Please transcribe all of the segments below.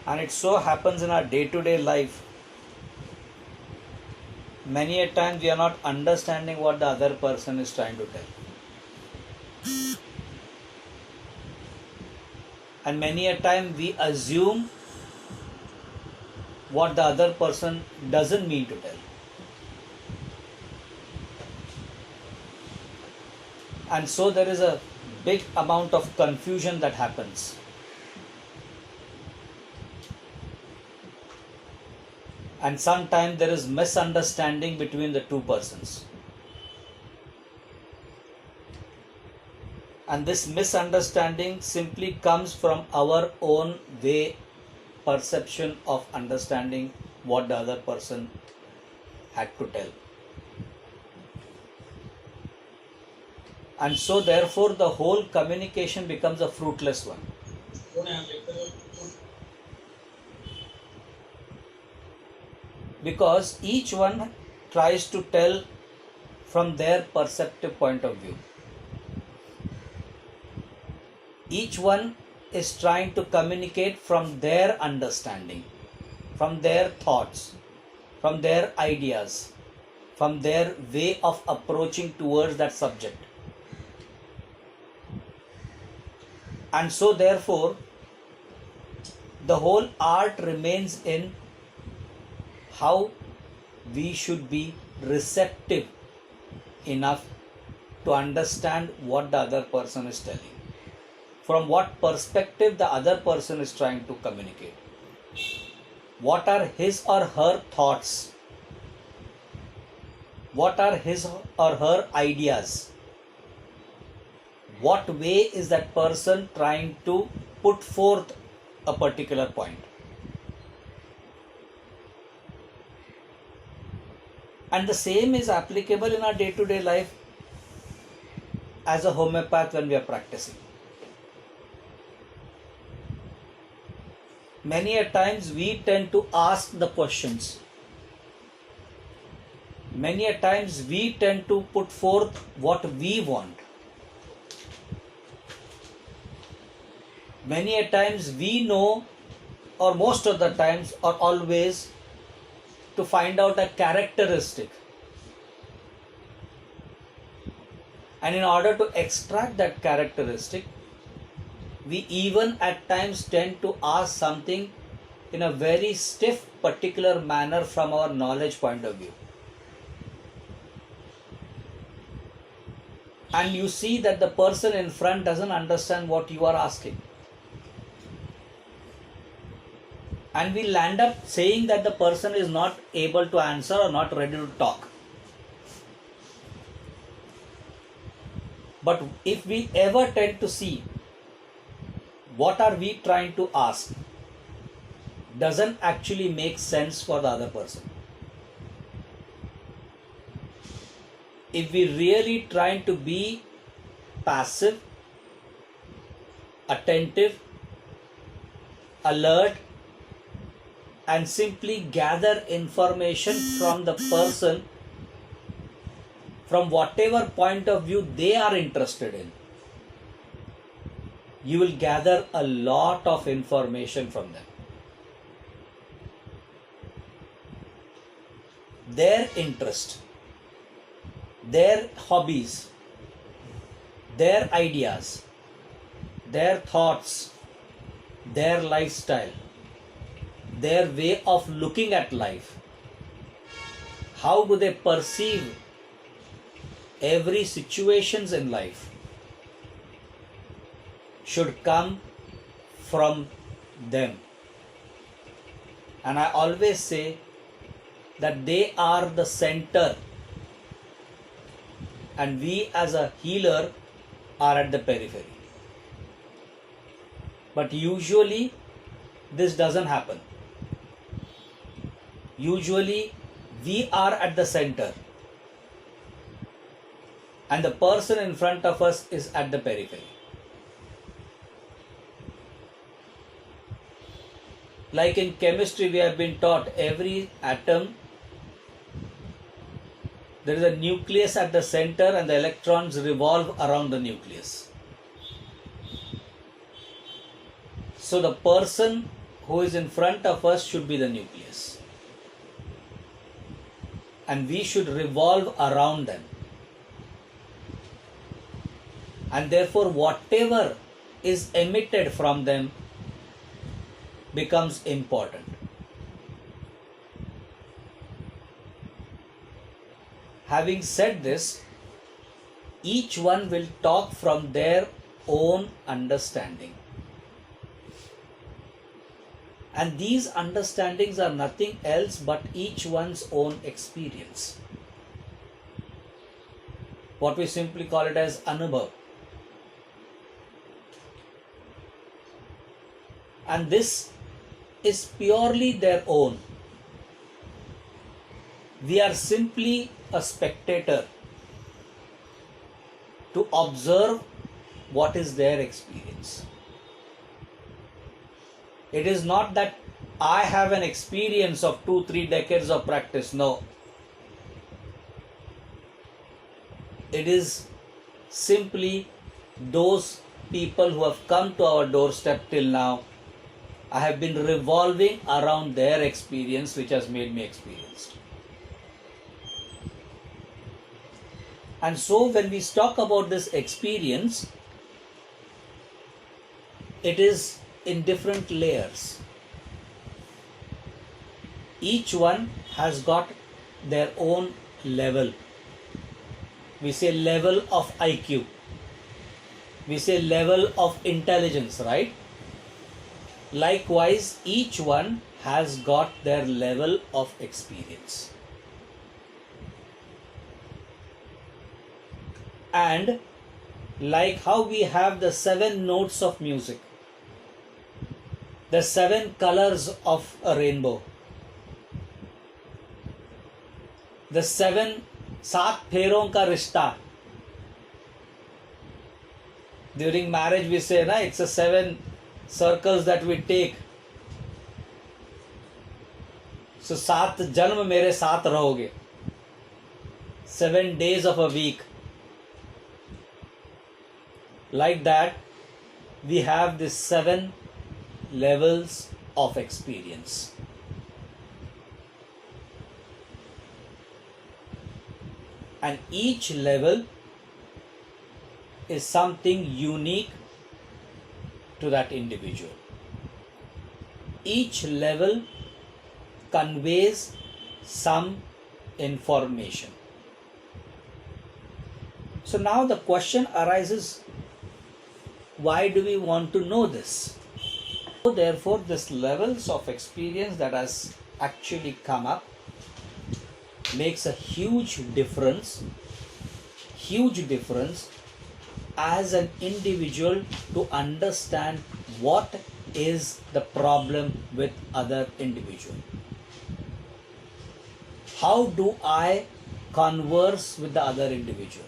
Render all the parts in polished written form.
And it so happens in our day-to-day life, many a time we are not understanding what the other person is trying to tell. And many a time we assume what the other person doesn't mean to tell. And so there is a big amount of confusion that happens. And sometimes there is misunderstanding between the two persons. And this misunderstanding simply comes from our own perception of understanding what the other person had to tell. And so therefore the whole communication becomes a fruitless one. Because each one tries to tell from their perceptive point of view. Each one is trying to communicate from their understanding, from their thoughts, from their ideas, from their way of approaching towards that subject. And so therefore, the whole art remains in how we should be receptive enough to understand what the other person is telling, from what perspective the other person is trying to communicate, what are his or her thoughts, what are his or her ideas, what way is that person trying to put forth a particular point. And the same is applicable in our day-to-day life as a homeopath when we are practicing. Many a times we tend to ask the questions. Many a times we tend to put forth what we want. Many a times we know, or most of the times or always, to find out a characteristic. And in order to extract that characteristic, we even at times tend to ask something in a very stiff, particular manner from our knowledge point of view. And you see that the person in front doesn't understand what you are asking. And we'll end up saying that the person is not able to answer or not ready to talk. But if we ever tend to see what are we trying to ask, doesn't actually make sense for the other person. If we really trying to be passive, attentive, alert, and simply gather information from the person from whatever point of view they are interested in, you will gather a lot of information from them. Their interest, their hobbies, their ideas, their thoughts, their lifestyle, their way of looking at life, how do they perceive every situations in life, should come from them. And I always say that they are the center and we as a healer are at the periphery. But usually this doesn't happen. Usually we are at the center and the person in front of us is at the periphery. Like in chemistry, we have been taught every atom, there is a nucleus at the center and the electrons revolve around the nucleus. So the person who is in front of us should be the nucleus. And we should revolve around them. And therefore, whatever is emitted from them becomes important. Having said this, each one will talk from their own understanding. And these understandings are nothing else but each one's own experience. What we simply call it as anubhav. And this is purely their own. We are simply a spectator to observe what is their experience. It is not that I have an experience of 2-3 decades of practice. No. It is simply those people who have come to our doorstep till now. I have been revolving around their experience, which has made me experienced. And so when we talk about this experience, it is in different layers. Each one has got their own level. We say level of IQ. We say level of intelligence, right? Likewise, each one has got their level of experience. And like how we have the 7 notes of music, the 7 colors of a rainbow, the 7 pheron ka rishta. During marriage we say, it's a 7 circles that we take. So 7 janm mere saath rahoge. 7 days of a week. Like that, we have these 7 levels of experience. And each level is something unique to that individual. Each level conveys some information. So now the question arises, why do we want to know this? So therefore, this levels of experience that has actually come up makes a huge difference as an individual to understand what is the problem with other individual. How do I converse with the other individual?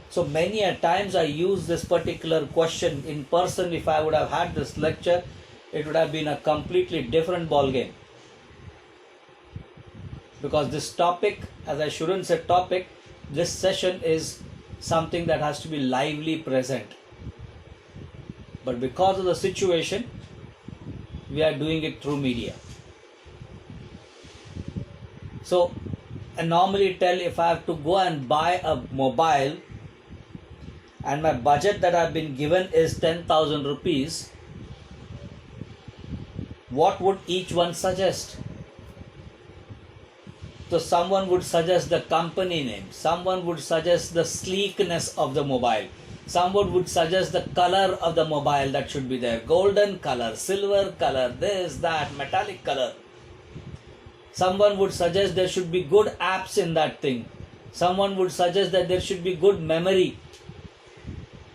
So many a times I use this particular question in person. If I would have had this lecture, it would have been a completely different ball game. Because this topic, as I shouldn't say topic, this session is something that has to be lively present. But because of the situation, we are doing it through media. So I normally tell, if I have to go and buy a mobile and my budget that I've been given is 10,000 rupees, what would each one suggest? So someone would suggest the company name, someone would suggest the sleekness of the mobile, someone would suggest the color of the mobile that should be there, golden color, silver color, this, that, metallic color. Someone would suggest there should be good apps in that thing. Someone would suggest that there should be good memory.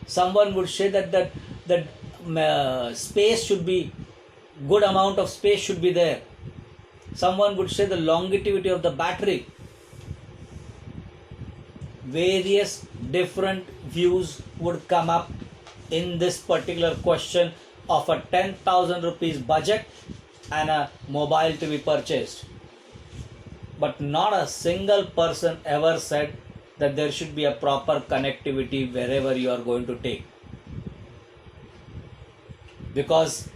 Someone would say that space should be, good amount of space should be there. Someone would say the longevity of the battery. Various different views would come up in this particular question of a 10,000 rupees budget and a mobile to be purchased. But not a single person ever said that there should be a proper connectivity wherever you are going to take. Because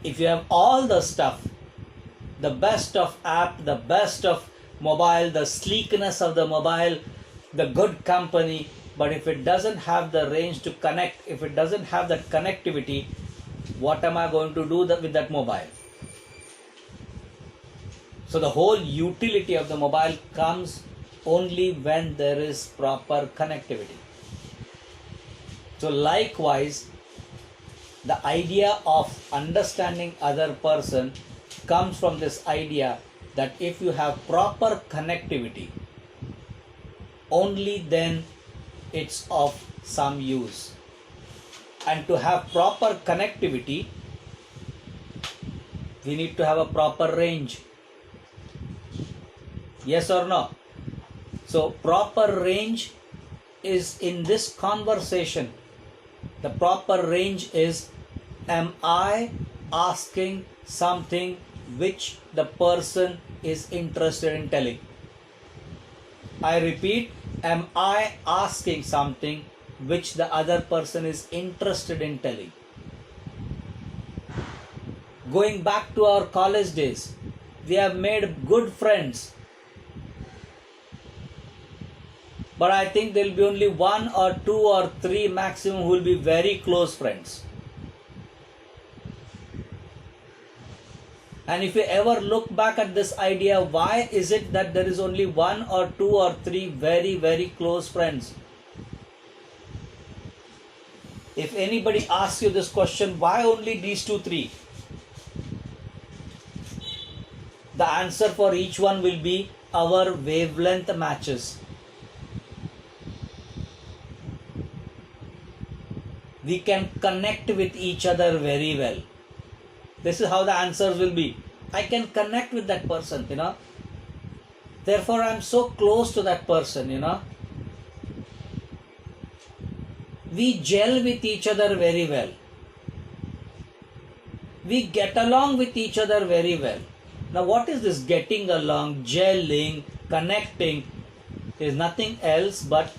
if you have all the stuff, the best of app, the best of mobile, the sleekness of the mobile, the good company, but if it doesn't have the range to connect, if it doesn't have that connectivity, what am I going to do with that mobile? So the whole utility of the mobile comes only when there is proper connectivity. So likewise, the idea of understanding other person comes from this idea that if you have proper connectivity, only then it's of some use. And to have proper connectivity, we need to have a proper range. Yes or no? So proper range is in this conversation. The proper range is, am I asking something which the person is interested in telling? I repeat, am I asking something which the other person is interested in telling? Going back to our college days, we have made good friends. But I think there will be only 1 or 2 or 3 maximum who will be very close friends. And if you ever look back at this idea, why is it that there is only 1 or 2 or 3 very, very close friends? If anybody asks you this question, why only these 2, 3? The answer for each one will be our wavelength matches. We can connect with each other very well. This is how the answers will be. I can connect with that person, Therefore, I am so close to that person, We gel with each other very well. We get along with each other very well. Now, what is this getting along, gelling, connecting? It is nothing else but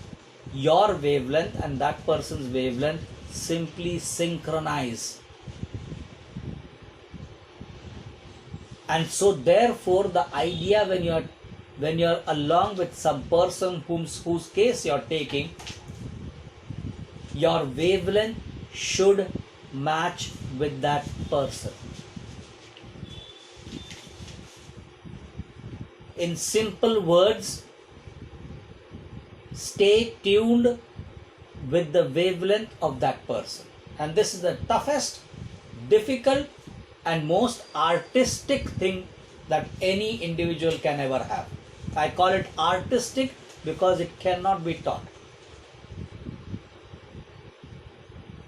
your wavelength and that person's wavelength simply synchronize. And so therefore the idea when you're along with some person whose case you're taking, your wavelength should match with that person. In simple words, stay tuned with the wavelength of that person. And this is the toughest, difficult and most artistic thing that any individual can ever have. I call it artistic because it cannot be taught.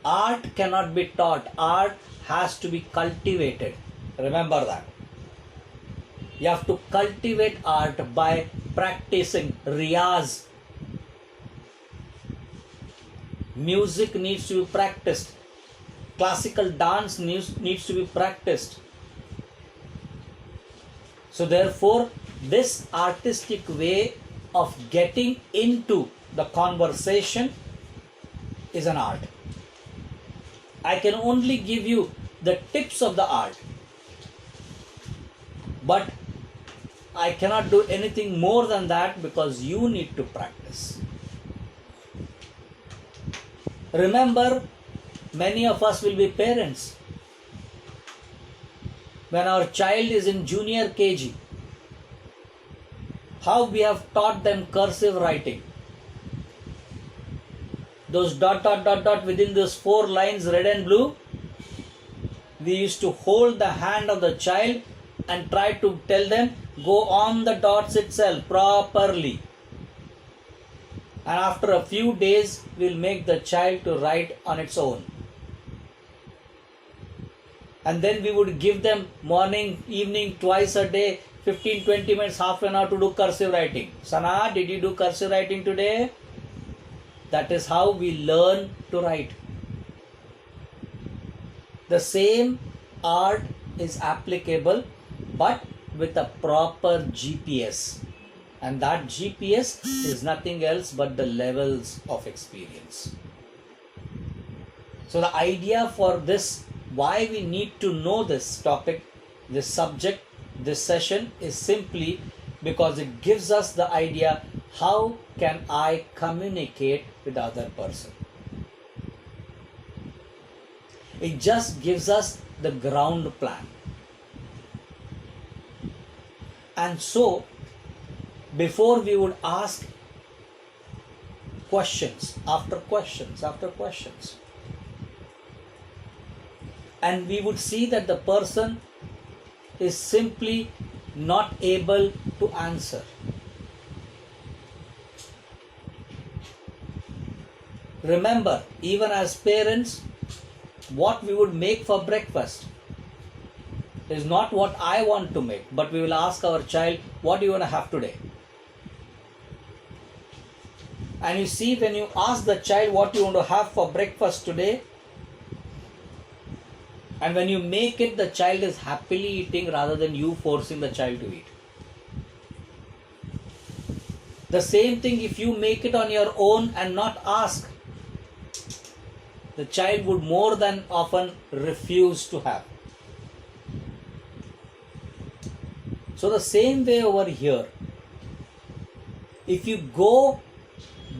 Art cannot be taught. Art has to be cultivated. Remember that. You have to cultivate art by practicing riyaz. Music needs to be practiced. Classical dance needs to be practiced. So therefore, this artistic way of getting into the conversation is an art. I can only give you the tips of the art, but I cannot do anything more than that because you need to practice. Remember, many of us will be parents. When our child is in junior KG, how we have taught them cursive writing. Those ... within those 4 lines, red and blue, we used to hold the hand of the child and try to tell them, go on the dots itself properly. And after a few days, we'll make the child to write on its own. And then we would give them morning, evening, twice a day, 15-20 minutes, half an hour to do cursive writing. Sana, did you do cursive writing today? That is how we learn to write. The same art is applicable, but with a proper GPS. And that GPS is nothing else but the levels of experience. So the idea for this why we need to know this topic, this subject, this session is simply because it gives us the idea how can I communicate with the other person. It just gives us the ground plan. And so, before we would ask questions after questions after questions, and we would see that the person is simply not able to answer. Remember, even as parents, what we would make for breakfast is not what I want to make, but we will ask our child, what do you want to have today? And you see, when you ask the child what you want to have for breakfast today, and when you make it, the child is happily eating rather than you forcing the child to eat. The same thing if you make it on your own and not ask, the child would more than often refuse to have. So the same way over here, if you go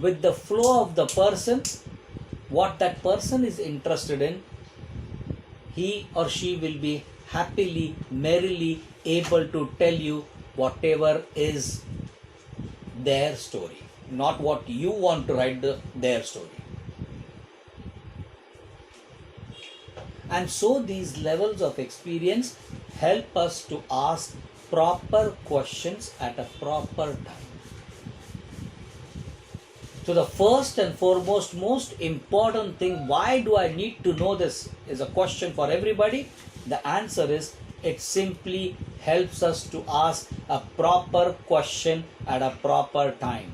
with the flow of the person, what that person is interested in, he or she will be happily, merrily able to tell you whatever is their story, not what you want to write their story. And so these levels of experience help us to ask proper questions at a proper time. So the first and foremost, most important thing, why do I need to know this, is a question for everybody. The answer is, it simply helps us to ask a proper question at a proper time.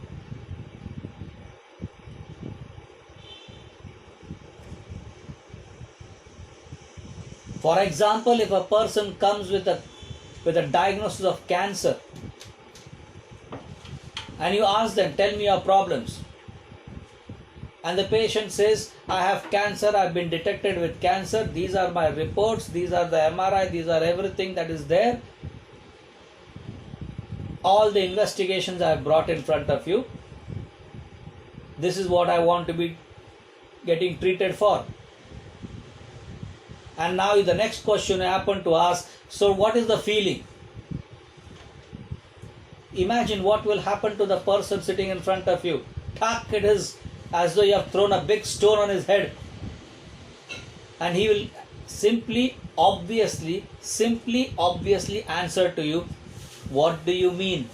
For example, if a person comes with a diagnosis of cancer, and you ask them, tell me your problems, and the patient says, I have cancer, I have been detected with cancer, these are my reports, these are the MRI, these are everything that is there, all the investigations I have brought in front of you, this is what I want to be getting treated for. And now the next question I happen to ask, so what is the feeling? Imagine what will happen to the person sitting in front of you. Tuck, it is as though you have thrown a big stone on his head. And he will simply, obviously answer to you, what do you mean?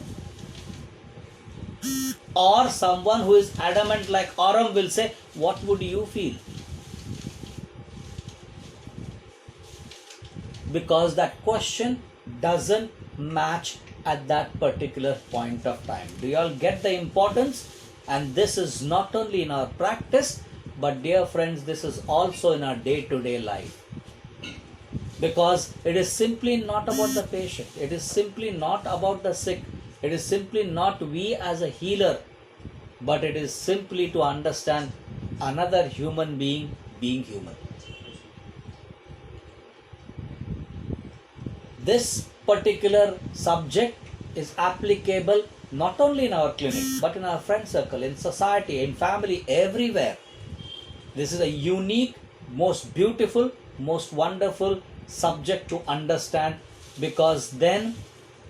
Or someone who is adamant like Aurum will say, what would you feel? Because that question doesn't match at that particular point of time. Do you all get the importance? And this is not only in our practice, but dear friends, this is also in our day-to-day life. Because it is simply not about the patient. It is simply not about the sick. It is simply not we as a healer, but it is simply to understand another human being being human. This particular subject is applicable not only in our clinic, but in our friend circle, in society, in family, everywhere. This is a unique, most beautiful, most wonderful subject to understand, because then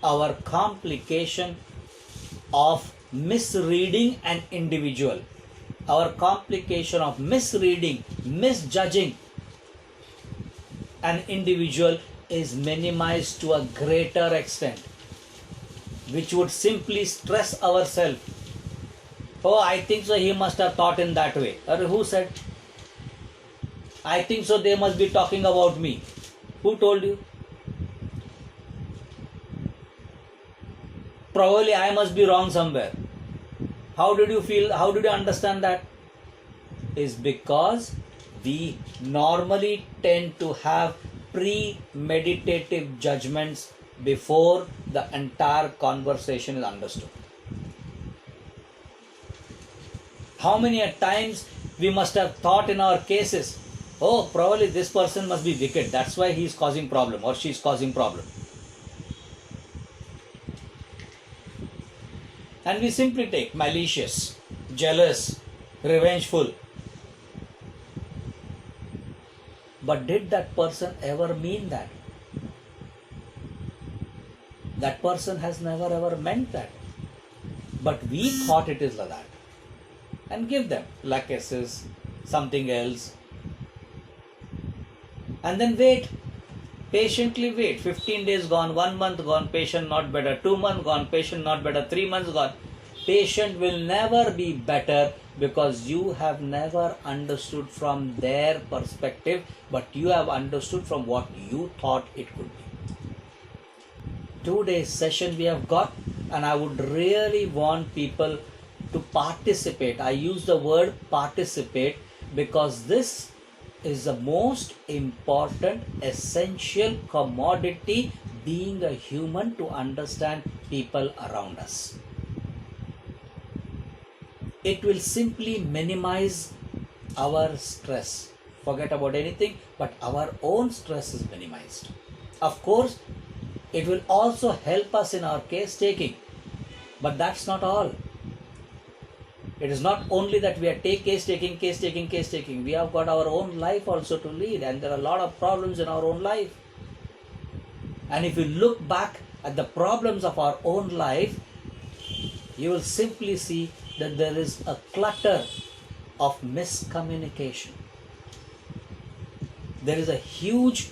our complication of misreading an individual, our complication of misreading, misjudging an individual is minimized to a greater extent, which would simply stress ourselves. Oh, I think so, he must have thought in that way. Or who said? I think so, they must be talking about me. Who told you? Probably I must be wrong somewhere. How did you feel? How did you understand that? Is because we normally tend to have premeditative judgments before the entire conversation is understood. How many times we must have thought in our cases, Oh, probably this person must be wicked. That's why he is causing problem or she is causing problem. And we simply take malicious, jealous, revengeful. But did that person ever mean that? That person has never ever meant that. But we thought it is like that. And give them luck kisses, something else. And then wait. Patiently wait. 15 days gone, 1 month gone, patient not better. 2 months gone, patient not better. 3 months gone. Patient will never be better because you have never understood from their perspective, but you have understood from what you thought it could be. 2 days session we have got, and I would really want people to participate. I use the word participate because this is the most important essential commodity being a human to understand people around us. It will simply minimize our stress. Forget about anything, but our own stress is minimized. Of course, it will also help us in our case taking, but that's not all. It is not only that we are case taking. We have got our own life also to lead, and there are a lot of problems in our own life. And if you look back at the problems of our own life, you will simply see that there is a clutter of miscommunication. There is a huge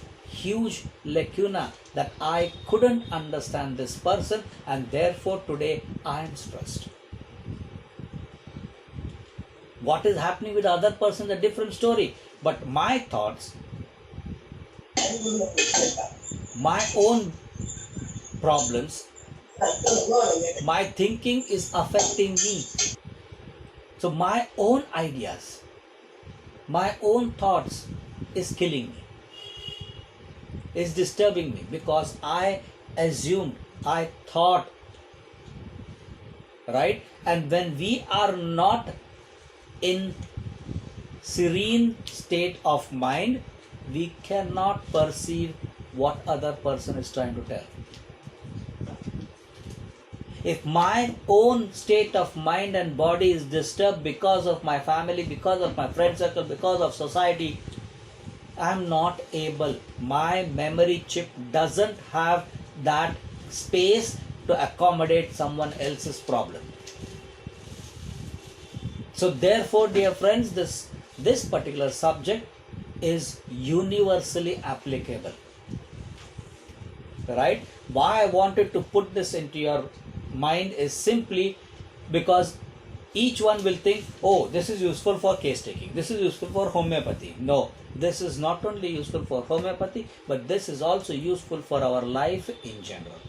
lacuna that I couldn't understand this person, and therefore today I am stressed. What is happening with the other person is a different story. But my thoughts, my own problems, my thinking is affecting me. So my own ideas, my own thoughts is killing me, is disturbing me because I assumed, I thought, right? And when we are not in serene state of mind, we cannot perceive what other person is trying to tell. If my own state of mind and body is disturbed because of my family, because of my friend circle, because of society, I am not able, my memory chip doesn't have that space to accommodate someone else's problem. So therefore, dear friends, this particular subject is universally applicable. Right? Why I wanted to put this into your mind is simply because each one will think, oh, this is useful for case taking, this is useful for homeopathy. No, this is not only useful for homeopathy, but this is also useful for our life in general.